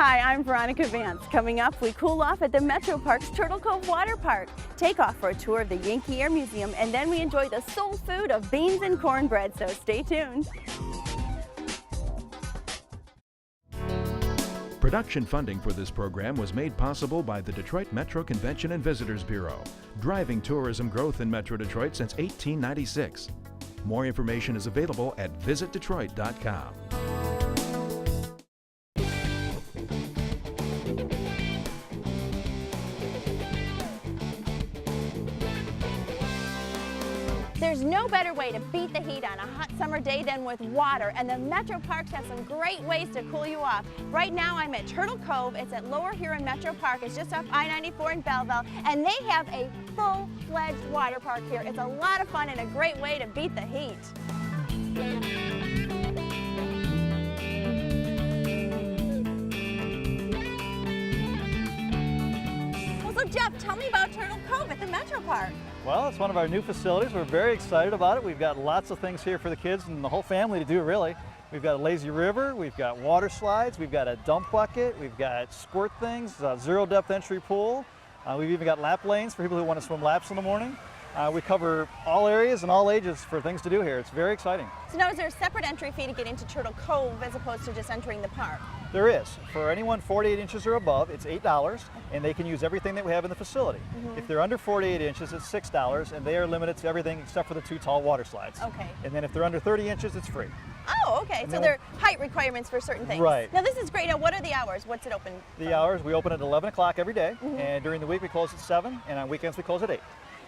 Hi, I'm Veronica Vance. Coming up, we cool off at the Metro Park's Turtle Cove Waterpark, take off for a tour of the Yankee Air Museum, and then we enjoy the soul food of beans and cornbread, so stay tuned. Production funding for this program was made possible by the Detroit Metro Convention and Visitors Bureau, driving tourism growth in Metro Detroit since 1896. More information is available at visitdetroit.com. There's no better way to beat the heat on a hot summer day than with water, and the Metro Parks have some great ways to cool you off. Right now I'm at Turtle Cove. It's at Lower Huron Metro Park. It's just off I-94 in Belleville, and they have a full-fledged water park here. It's a lot of fun and a great way to beat the heat. Well, so Jeff, tell me about Turtle Cove at the Metro Park. Well, it's one of our new facilities. We're very excited about it. We've got lots of things here for the kids and the whole family to do, really. We've got a lazy river, we've got water slides, we've got a dump bucket, we've got squirt things, zero depth entry pool. We've even got lap lanes for people who want to swim laps in the morning. We cover all areas and all ages for things to do here. It's very exciting. So now is there a separate entry fee to get into Turtle Cove as opposed to just entering the park? There is. For anyone 48 inches or above, it's $8, and they can use everything that we have in the facility. If they're under 48 inches, it's $6, and they are limited to everything except for the two tall water slides. Okay. And then if they're under 30 inches, it's free. Oh, okay. So there are height requirements for certain things. Right. Now this is great. Now what are the hours? What's it open The from? hours, we open at 11 o'clock every day, and during the week we close at 7, and on weekends we close at 8.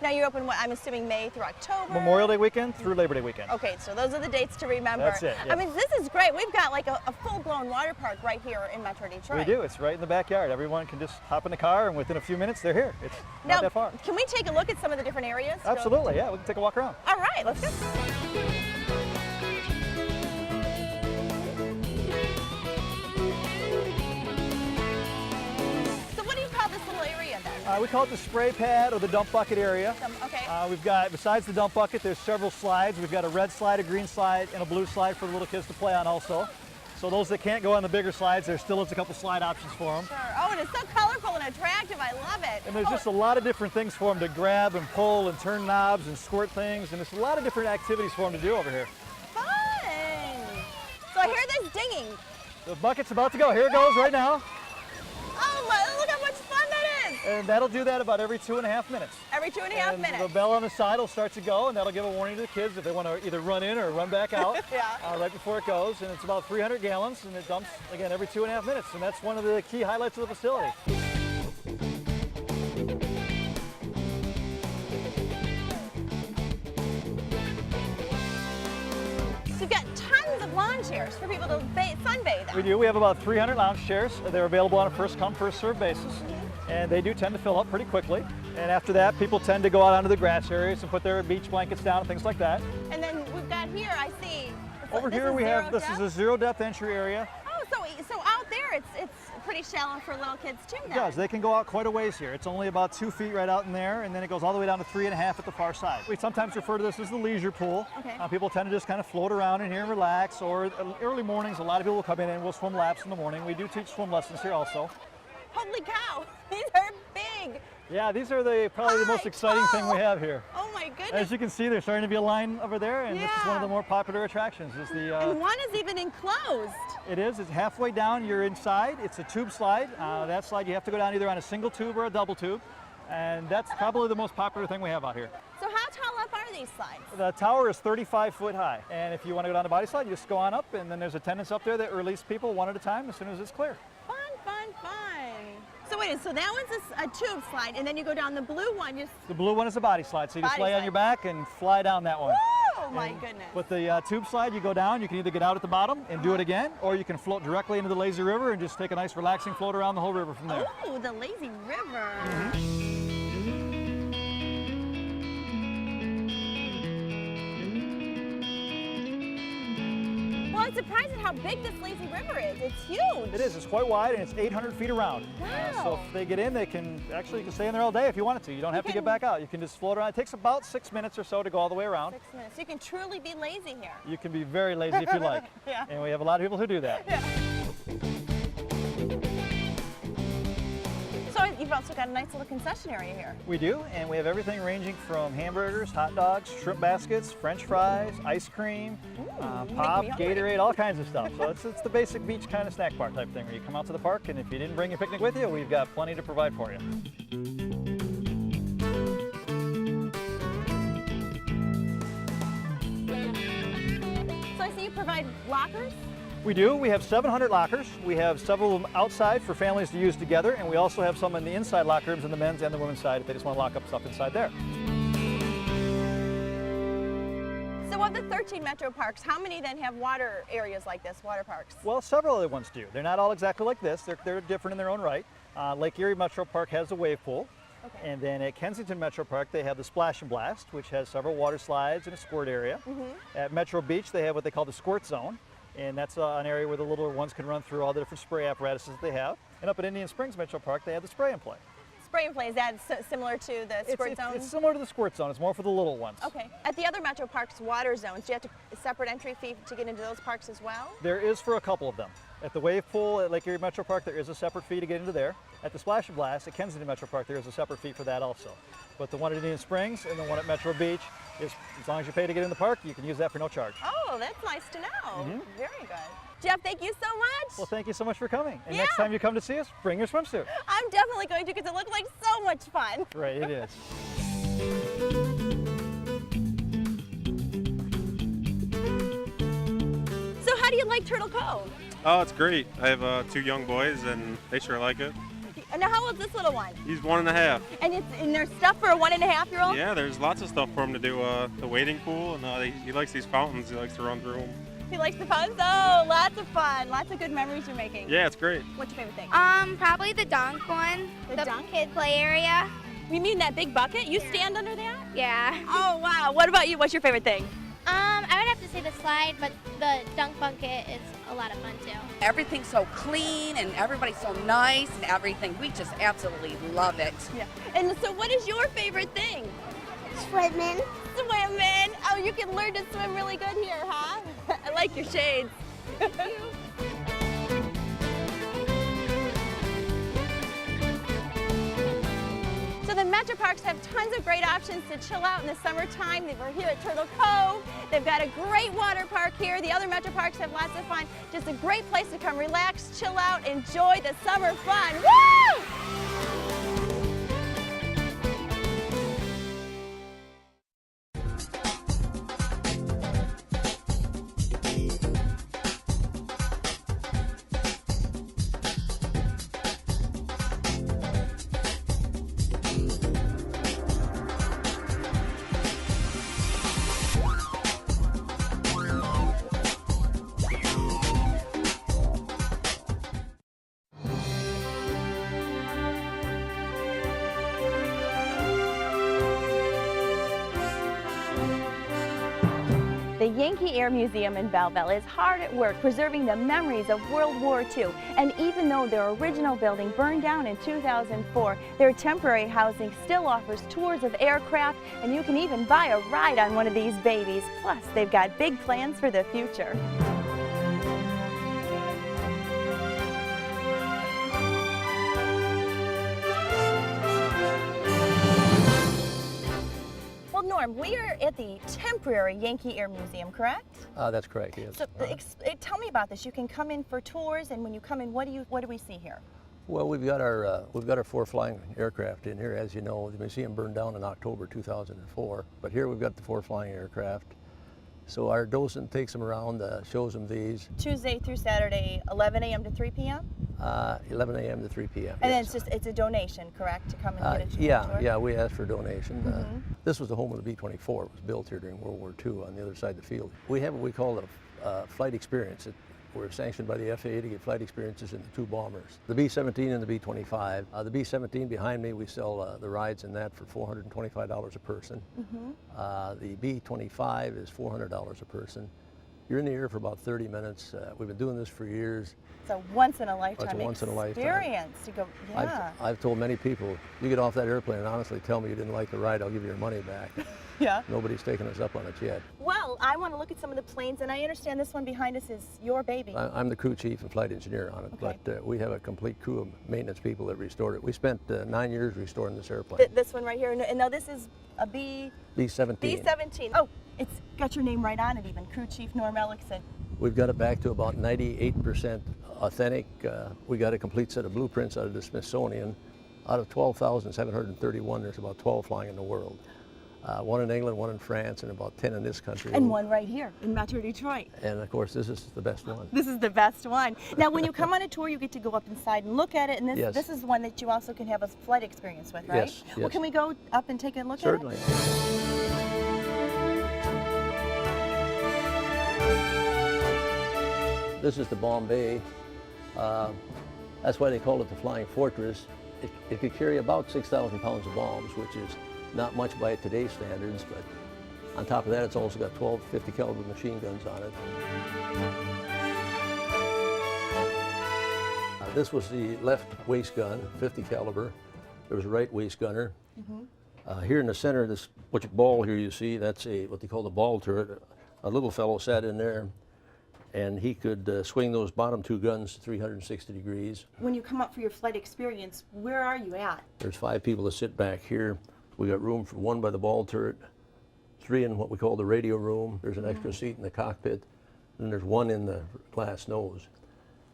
Now you're open, what, I'm assuming May through October? Memorial Day weekend through Labor Day weekend. Okay, so those are the dates to remember. That's it, yes. I mean, this is great. We've got like a full-blown water park right here in Metro Detroit. We do. It's right in the backyard. Everyone can just hop in the car, and within a few minutes they're here. It's Now, not that far. Can we take a look at some of the different areas? Absolutely, yeah. We can take a walk around. All right, let's go. We call it the spray pad or the dump bucket area. Okay. We've got, besides the dump bucket, there's several slides. We've got a red slide, a green slide, and a blue slide for the little kids to play on also. So those that can't go on the bigger slides, there still is a couple slide options for them. Sure. Oh, and it's so colorful and attractive. I love it. And there's just a lot of different things for them to grab and pull and turn knobs and squirt things. And there's a lot of different activities for them to do over here. Fun. So I hear this dinging. The bucket's about to go. Here it goes right now. Oh, look how much fun that is. And that'll do that about every 2.5 minutes. Every 2.5 minutes. The bell on the side will start to go, and that'll give a warning to the kids if they want to either run in or run back out right before it goes. And it's about 300 gallons, and it dumps, again, every 2.5 minutes. And that's one of the key highlights of the facility. So you've got tons of lawn chairs for people to sunbathe on. We do. We have about 300 lounge chairs. They're available on a first-come, first-served basis. And they do tend to fill up pretty quickly. And after that, people tend to go out onto the grass areas and put their beach blankets down and things like that. And then we've got here, I see. Over here we have, this is a zero depth entry area. Oh, so out there it's pretty shallow for little kids too then. It does. They can go out quite a ways here. It's only about 2 feet right out in there, and then it goes all the way down to 3.5 at the far side. We sometimes refer to this as the leisure pool. Okay. People tend to just kind of float around in here and relax, or early mornings, a lot of people will come in and we'll swim laps in the morning. We do teach swim lessons here also. Holy cow, these are big. Yeah, these are probably the most exciting thing we have here. Oh my goodness. As you can see, there's starting to be a line over there, and this is one of the more popular attractions. Is the, and one is even enclosed. It is. It's halfway down. You're inside. It's a tube slide. That slide you have to go down either on a single tube or a double tube, and that's probably the most popular thing we have out here. So how tall up are these slides? The tower is 35 foot high, and if you want to go down the body slide, you just go on up, and then there's attendants up there that release people one at a time as soon as it's clear. Fun, fun, fun. So wait, so that one's a tube slide, and then you go down the blue one. The blue one is a body slide, so you just lay on your back and fly down that one. Oh my goodness. With the tube slide, you go down, you can either get out at the bottom and do it again, or you can float directly into the lazy river and just take a nice relaxing float around the whole river from there. Oh, the lazy river. Well, I'm surprised at how big this lazy river is. It's huge. It is. It's quite wide, and it's 800 feet around. Wow. So if they get in, they can actually, you can stay in there all day if you wanted to. You don't have to get back out. You can just float around. It takes about 6 minutes or so to go all the way around. 6 minutes. So you can truly be lazy here. You can be very lazy if you like. Yeah. And we have a lot of people who do that. Yeah. you've also got a nice little concession area here. We do, and we have everything ranging from hamburgers, hot dogs, shrimp baskets, French fries, ice cream, pop, Gatorade, all kinds of stuff. So it's the basic beach kind of snack bar type thing where you come out to the park, and if you didn't bring your picnic with you, we've got plenty to provide for you. So I see you provide lockers? We do. We have 700 lockers. We have several of them outside for families to use together, and we also have some in the inside locker rooms in the men's and the women's side if they just want to lock up stuff inside there. So of the 13 metro parks, how many then have water areas like this, water parks? Well, several other ones do. They're not all exactly like this. They're different in their own right. Lake Erie Metro Park has a wave pool. Okay. And then at Kensington Metro Park, they have the Splash and Blast, which has several water slides and a squirt area. At Metro Beach, they have what they call the Squirt Zone. And that's an area where the littler ones can run through all the different spray apparatuses that they have. And up at Indian Springs Metro Park, they have the Spray and Play. Spray and Play, is that similar to the Squirt Zone? It's similar to the Squirt Zone. It's more for the little ones. Okay. At the other metro parks, water zones, do you have a separate entry fee to get into those parks as well? There is for a couple of them. At the wave pool at Lake Erie Metro Park, there is a separate fee to get into there. At the Splash and Blast at Kensington Metro Park, there is a separate fee for that also. But the one at Indian Springs and the one at Metro Beach, is, as long as you pay to get in the park, you can use that for no charge. Oh, that's nice to know. Very good. Jeff, thank you so much. Well, thank you so much for coming. And Yeah. next time you come to see us, bring your swimsuit. I'm definitely going to because it looked like so much fun. Right, it is. So how do you like Turtle Cove? Oh, it's great. I have 2 young boys, and they sure like it. And now how old's this little one? He's 1.5. And there's stuff for a 1.5-year-old? Yeah, there's lots of stuff for him to do. The wading pool, and he likes these fountains. He likes to run through them. He likes the fountains? Oh, lots of fun. Lots of good memories you're making. Yeah, it's great. What's your favorite thing? Probably the dunk one. The dunk? kid play area. You mean that big bucket? You stand under that? Yeah. Oh, wow. What about you? What's your favorite thing? I would have to say the slide, but the dunk bucket is a lot of fun too. Everything's so clean and everybody's so nice and everything. We just absolutely love it. Yeah. And so what is your favorite thing? Swimming. Swimming. Oh, you can learn to swim really good here, huh? I like your shades. So the Metro Parks have tons of great options to chill out in the summertime. We're here at Turtle Cove. They've got a great water park here. The other Metro Parks have lots of fun. Just a great place to come relax, chill out, enjoy the summer fun. Woo! The Yankee Air Museum in Belleville is hard at work preserving the memories of World War II. And even though their original building burned down in 2004, their temporary housing still offers tours of aircraft, and you can even buy a ride on one of these babies. Plus, they've got big plans for the future. Norm, we are at the temporary Yankee Air Museum, correct? That's correct, yes. So tell me about this. You can come in for tours, and when you come in, what do we see here? Well, we've got our 4 flying aircraft in here. As you know, the museum burned down in October 2004, but here we've got the 4 flying aircraft. So our docent takes them around, shows them these. Tuesday through Saturday, 11 a.m. to 3 p.m.? 11 a.m. to 3 p.m. And yes. then it's a donation, correct, to come and get a tour? Yeah, we asked for a donation. This was the home of the B-24. It was built here during World War II on the other side of the field. We have what we call a flight experience. We're sanctioned by the FAA to get flight experiences in the 2 bombers, the B-17 and the B-25. The B-17 behind me, we sell the rides in that for $425 a person. The B-25 is $400 a person. You're in the air for about 30 minutes. We've been doing this for years. It's a once-in-a-lifetime experience. To go, yeah. I've told many people, you get off that airplane and honestly tell me you didn't like the ride, I'll give you your money back. Yeah. Nobody's taken us up on it yet. Well, Well, I want to look at some of the planes, and I understand this one behind us is your baby. I'm the crew chief and flight engineer on it, Okay. but we have a complete crew of maintenance people that restored it. We spent 9 years restoring this airplane. This one right here, and now this is a B-17. B-17. Oh, it's got your name right on it even, Crew Chief Norm Ellickson. We've got it back to about 98% authentic. We got a complete set of blueprints out of the Smithsonian. Out of 12,731, there's about 12 flying in the world. One in England, one in France, and about 10 in this country. And one right here in Metro Detroit. And of course, this is the best one. This is the best one. Now, when you come on a tour, you get to go up inside and look at it, and Yes. this is one that you also can have a flight experience with, right? Yes, Well, yes. can we go up and take a look Certainly. at it? This is the Bombay. That's why they call it the Flying Fortress. It could carry about 6,000 pounds of bombs, which is not much by today's standards, but on top of that, it's also got 12 50 caliber machine guns on it. This was the left waist gun, 50 caliber. There was a right waist gunner. Here in the center of this ball here you see, that's what they call the ball turret. A little fellow sat in there, and he could swing those bottom two guns 360 degrees. When you come up for your flight experience, where are you at? There's 5 people that sit back here. We got room for 1 by the ball turret, 3 in what we call the radio room. There's an extra seat in the cockpit, and there's 1 in the glass nose.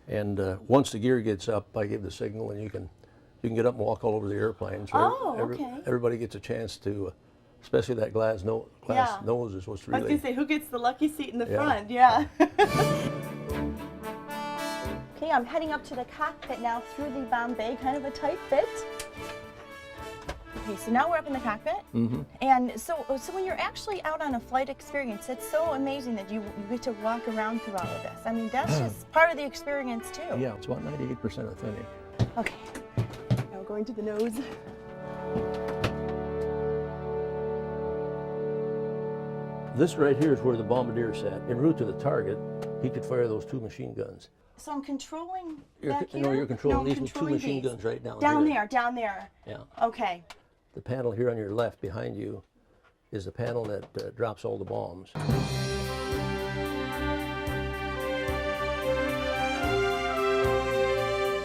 And once the gear gets up, I give the signal, and you can get up and walk all over the airplane. So okay. Everybody gets a chance to, especially that glass nose is what's I was really. going to say, who gets the lucky seat in the Yeah. front? Yeah. Okay, I'm heading up to the cockpit now through the Bombay, kind of a tight fit. Okay, so now we're up in the cockpit. And so when you're actually out on a flight experience, it's so amazing that you get to walk around through all of this. I mean, that's just part of the experience too. Yeah, it's about 98% authentic. Okay, now we're going to the nose. This right here is where the bombardier sat. En route to the target, he could fire those 2 machine guns. So I'm controlling You're, back here? no, you're controlling No, these 2 controlling machine these. guns right down Down there. Yeah. Okay. The panel here on your left behind you is the panel that drops all the bombs.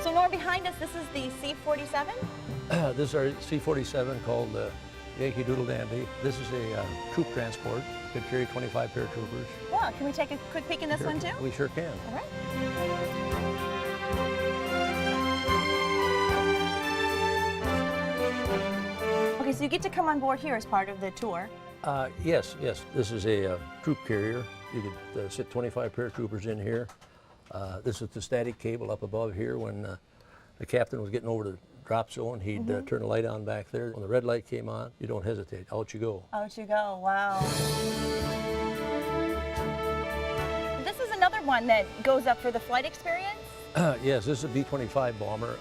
So Norm, behind us, this is the C-47? This is our C-47 called Yankee Doodle Dandy. This is a troop transport. Could carry 25 paratroopers. Yeah, can we take a quick peek in this Sure, one too? We sure can. All right. Okay, so you get to come on board here as part of the tour. Yes. This is a troop carrier. You could sit 25 paratroopers in here. This is the static cable up above here. When the captain was getting over the drop zone, he'd turn the light on back there. When the red light came on, you don't hesitate. Out you go. Out you go, wow. This is another one that goes up for the flight experience? Yes, this is a B-25 bomber.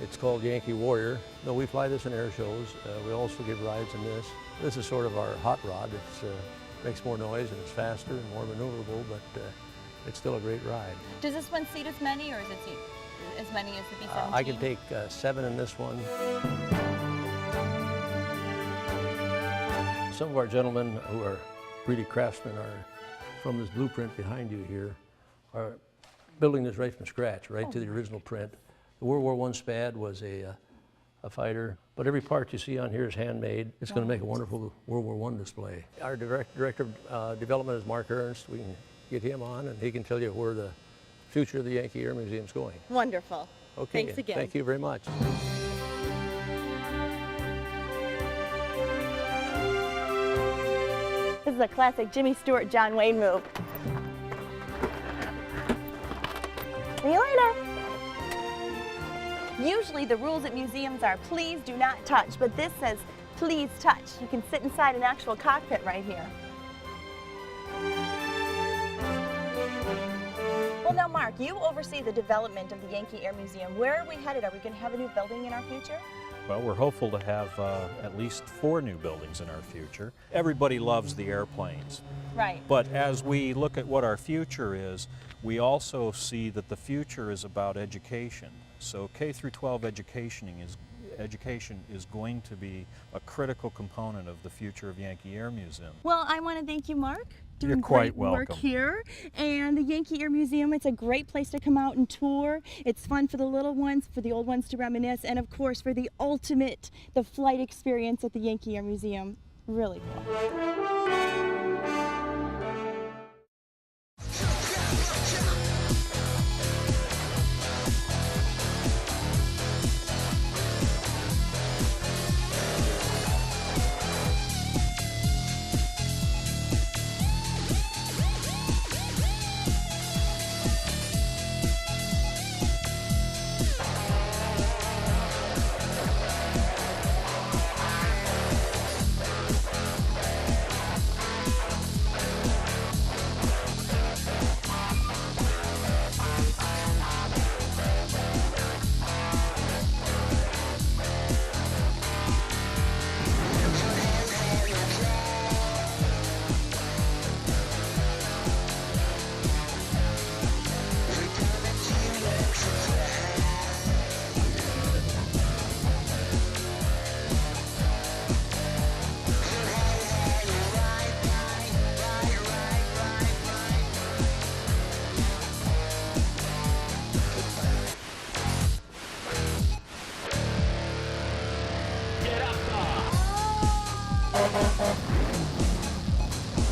It's called Yankee Warrior. No, we fly this in air shows. We also give rides in this. This is sort of our hot rod. It makes more noise and it's faster and more maneuverable, but it's still a great ride. Does this one seat as many, or is it seat as many as the B-17? I can take 7 in this one. Some of our gentlemen who are really craftsmen are from this blueprint behind you here, are building this right from scratch, right to the original print. The World War I Spad was a fighter, but every part you see on here is handmade. It's going to make a wonderful World War I display. Our director of development is Mark Ernst. We can get him on and he can tell you where the future of the Yankee Air Museum is going. Wonderful. Okay, Thanks again. Thank you very much. This is a classic Jimmy Stewart, John Wayne move. See you later. Usually the rules at museums are please do not touch, but this says please touch. You can sit inside an actual cockpit right here. Well now Mark, you oversee the development of the Yankee Air Museum. Where are we headed? Are we going to have a new building in our future? Well, we're hopeful to have at least 4 new buildings in our future. Everybody loves the airplanes. Right. But as we look at what our future is, we also see that the future is about education. So K through 12 education education is going to be a critical component of the future of Yankee Air Museum. Well, I want to thank you, Mark. You're Doing quite great work welcome. here. And the Yankee Air Museum, it's a great place to come out and tour. It's fun for the little ones, for the old ones to reminisce, and of course for the ultimate, the flight experience at the Yankee Air Museum. Really cool.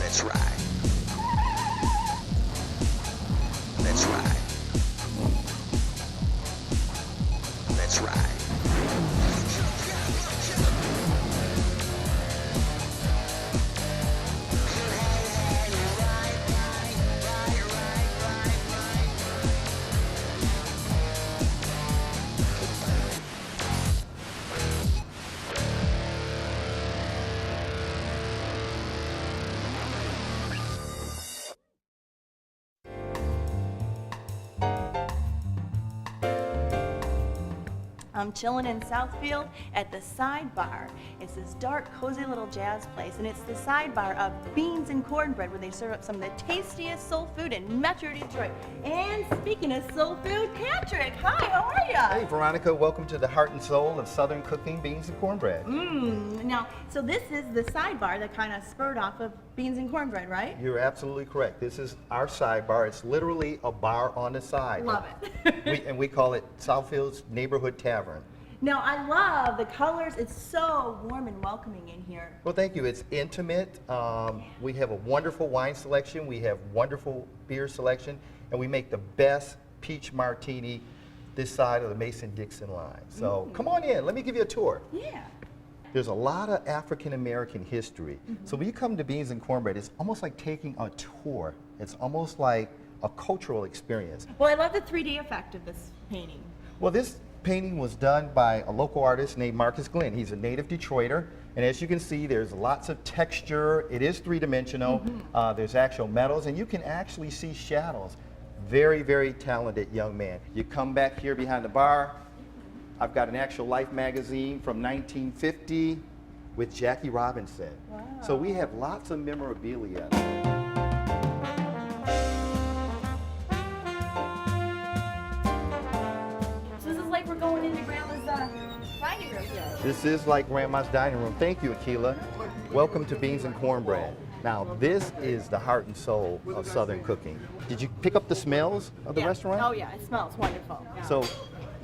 Let's ride. Let's ride. Let's ride. I'm chilling in Southfield at the Sidebar. It's this dark, cozy little jazz place, and it's the Sidebar of Beans and Cornbread, where they serve up some of the tastiest soul food in Metro Detroit. And speaking of soul food, Patrick, hi, how are you? Hey, Veronica, welcome to the heart and soul of Southern cooking, beans and cornbread. Now, so this is the Sidebar that kind of spurred off of Beans and Cornbread, right? You're absolutely correct. This is our sidebar. It's literally a bar on the side. Love it. we call it Southfield's Neighborhood Tavern. Now, I love the colors. It's so warm and welcoming in here. Well, thank you. It's intimate. We have a wonderful wine selection. We have wonderful beer selection. And we make the best peach martini this side of the Mason-Dixon line. So come on in. Let me give you a tour. Yeah. There's a lot of African-American history. So when you come to Beans and Cornbread, it's almost like taking a tour. It's almost like a cultural experience. Well, I love the 3D effect of this painting. Well, this painting was done by a local artist named Marcus Glenn. He's a native Detroiter. And as you can see, there's lots of texture. It is three-dimensional. There's actual metals, and you can actually see shadows. Very, very talented young man. You come back here behind the bar. I've got an actual Life magazine from 1950 with Jackie Robinson. Wow. So we have lots of memorabilia. So this is like we're going into Grandma's dining room here. This is like Grandma's dining room. Thank you, Akila. Welcome to Beans and Cornbread. Now, this is the heart and soul of Southern cooking. Did you pick up the smells of the restaurant? Oh yeah, it smells wonderful. Yeah. So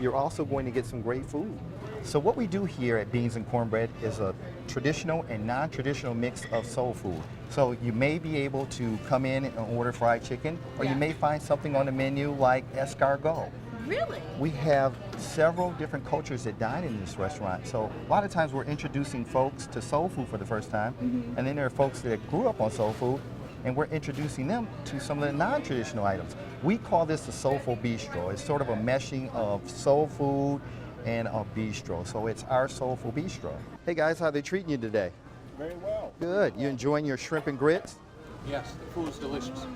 you're also going to get some great food. So what we do here at Beans and Cornbread is a traditional and non-traditional mix of soul food. So you may be able to come in and order fried chicken, or you may find something on the menu like escargot. Really? We have several different cultures that dine in this restaurant. So a lot of times we're introducing folks to soul food for the first time, and then there are folks that grew up on soul food, and we're introducing them to some of the non-traditional items. We call this a soulful bistro. It's sort of a meshing of soul food and a bistro. So it's our soulful bistro. Hey guys, how are they treating you today? Very well. Good. You enjoying your shrimp and grits? Yes, the food is delicious.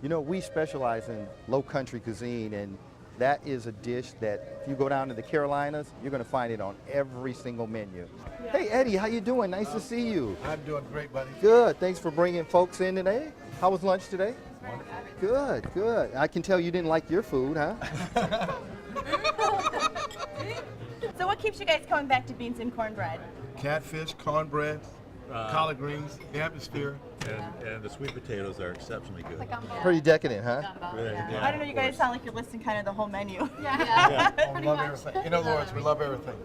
You know, we specialize in low country cuisine, and that is a dish that if you go down to the Carolinas, you're going to find it on every single menu. Yeah. Hey Eddie, how you doing? Nice to see you. I'm doing great, buddy. Good. Thanks for bringing folks in today. How was lunch today? Wonderful. Good, good. I can tell you didn't like your food, huh? So So what keeps you guys coming back to Beans and Cornbread? Catfish, cornbread, collard greens, the atmosphere. And the sweet potatoes are exceptionally good. Pretty decadent, huh? I don't know, you guys sound like you're listing kind of the whole menu. Yeah. We love everything. In other words, we love everything.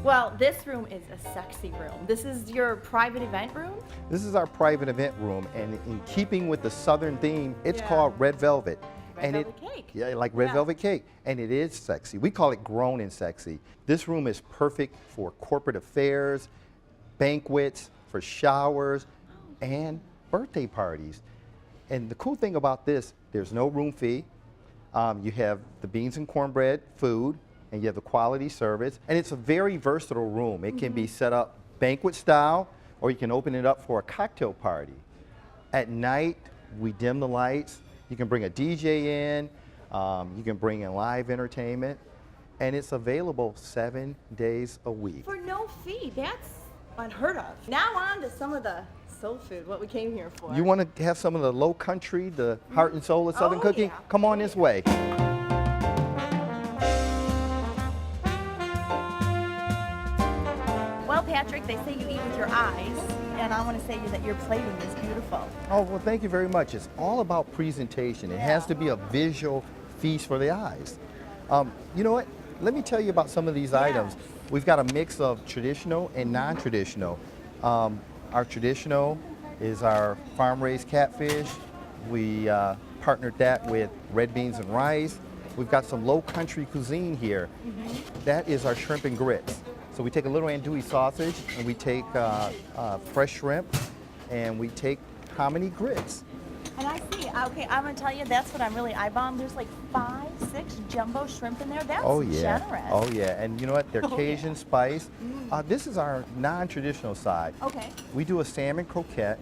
Well, this room is a sexy room. This is your private event room? This is our private event room, and in keeping with the Southern theme, it's called Red Velvet. Red velvet cake. Yeah, like red velvet cake, and it is sexy. We call it grown and sexy. This room is perfect for corporate affairs, banquets, for showers, and birthday parties. And the cool thing about this, there's no room fee. You have the beans and cornbread food, and you have the quality service, and it's a very versatile room. It can be set up banquet style, or you can open it up for a cocktail party. At night, we dim the lights. You can bring a DJ in, you can bring in live entertainment, and it's available 7 days a week. For no fee, that's unheard of. Now on to some of the soul food, what we came here for. You want to have some of the low country, the heart and soul of Southern cooking? Yeah. Come on this way. Well, Patrick, they say you eat with your eyes, and I want to say that your plating is beautiful. Oh, well, thank you very much. It's all about presentation. It has to be a visual feast for the eyes. You know what? Let me tell you about some of these items. We've got a mix of traditional and non-traditional. Our traditional is our farm-raised catfish. We partnered that with red beans and rice. We've got some low-country cuisine here. That is our shrimp and grits. So we take a little andouille sausage, and we take fresh shrimp, and we take hominy grits. And I see, okay, I'm going to tell you, that's what I'm really eyeballing. There's like 5, 6 jumbo shrimp in there. That's generous. Oh, yeah. And you know what? They're Cajun spice. This is our non-traditional side. Okay. We do a salmon croquette,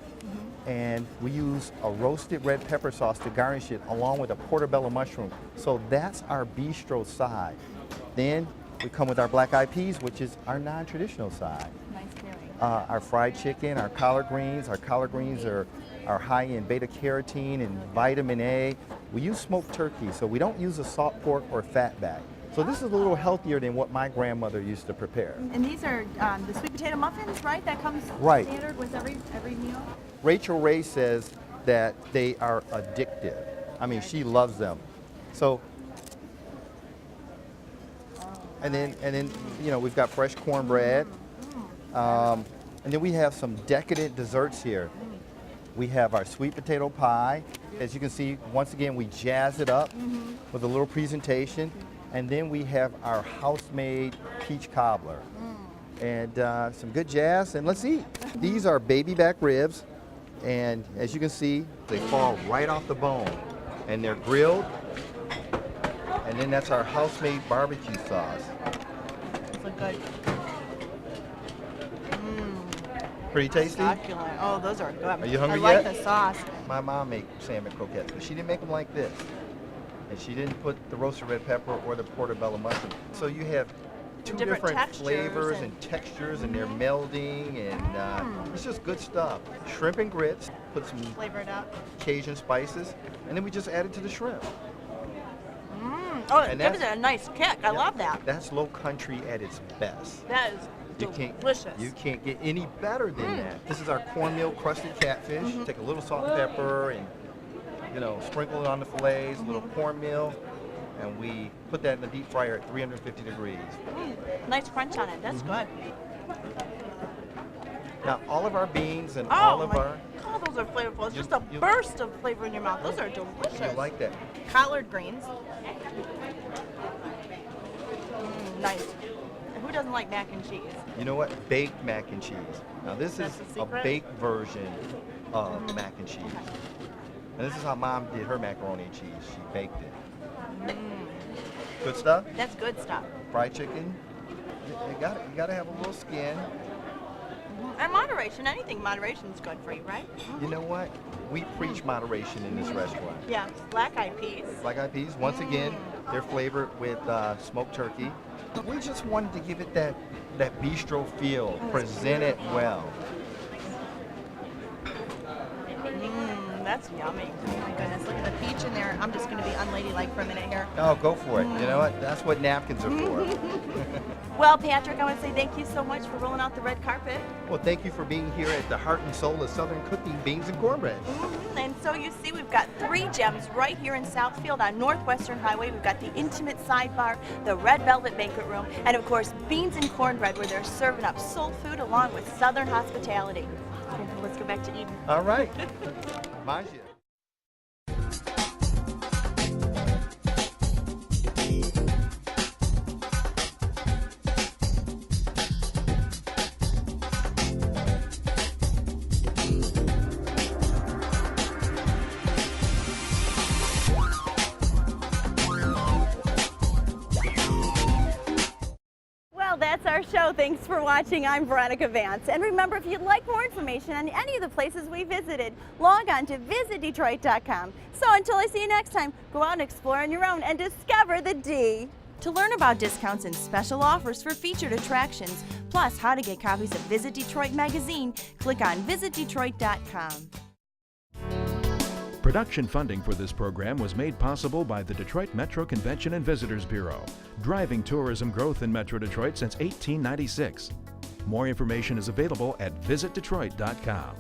and we use a roasted red pepper sauce to garnish it along with a portobello mushroom. So that's our bistro side. Then we come with our black eyed peas, which is our non-traditional side. Nice pairing. Our fried chicken, our collard greens. Our collard greens are high in beta carotene and vitamin A. We use smoked turkey, so we don't use a salt pork or fat back. So this is a little healthier than what my grandmother used to prepare. And these are the sweet potato muffins, right? That comes standard with every meal? Rachel Ray says that they are addictive. I mean, she loves them. So, and then you know, we've got fresh cornbread. And then we have some decadent desserts here. We have our sweet potato pie. As you can see, once again, we jazz it up with a little presentation. And then we have our house-made peach cobbler. And some good jazz, and let's eat. These are baby back ribs, and as you can see, they fall right off the bone. And they're grilled, and then that's our house-made barbecue sauce. Those look good. Pretty tasty? Succulent. Oh, those are good. Are you hungry I like yet? the sauce. My mom made salmon croquettes, but she didn't make them like this. And she didn't put the roasted red pepper or the portobello mushroom. So you have two different flavors and textures, and they're melding, and it's just good stuff. Shrimp and grits, put some Flavor it up. Cajun spices, and then we just add it to the shrimp. Oh, it gives it a nice kick. I love that. That's low country at its best. That is delicious. You can't get any better than that. This is our cornmeal crusted catfish. Take a little salt and pepper and, you know, sprinkle it on the fillets, a little cornmeal, and we put that in the deep fryer at 350 degrees. Nice crunch on it. That's good. Now, all of our beans and all of our... God, those are flavorful. It's just a burst of flavor in your mouth. Those are delicious. You like that? Collard greens. Nice. Who doesn't like mac and cheese? You know what? Baked mac and cheese. Now, this is a baked version of mac and cheese. And this is how Mom did her macaroni and cheese. She baked it. Good stuff? That's good stuff. Fried chicken. You got to have a little skin. And moderation. Anything moderation is good for you, right? You know what? We preach moderation in this restaurant. Yeah. Black eyed peas. Black eyed peas. Once again, they're flavored with smoked turkey. We just wanted to give it that bistro feel. Present it well. that's yummy. Oh my goodness, look at the peach in there. I'm just going to be unladylike for a minute here. Oh, go for it. You know what? That's what napkins are for. Well, Patrick, I want to say thank you so much for rolling out the red carpet. Well, thank you for being here at the heart and soul of Southern cooking, beans and cornbread. And so you see we've got 3 gems right here in Southfield on Northwestern Highway. We've got the intimate sidebar, the red velvet banquet room, and of course beans and cornbread where they're serving up soul food along with Southern hospitality. Let's go back to Eden. All right. Mind you. Well, that's our show. Thanks for watching. I'm Veronica Vance. And remember, if you'd like more information on any of the places we visited, log on to visitdetroit.com. So until I see you next time, go out and explore on your own and discover the D. To learn about discounts and special offers for featured attractions, plus how to get copies of Visit Detroit magazine, click on visitdetroit.com. Production funding for this program was made possible by the Detroit Metro Convention and Visitors Bureau, driving tourism growth in Metro Detroit since 1896. More information is available at visitdetroit.com.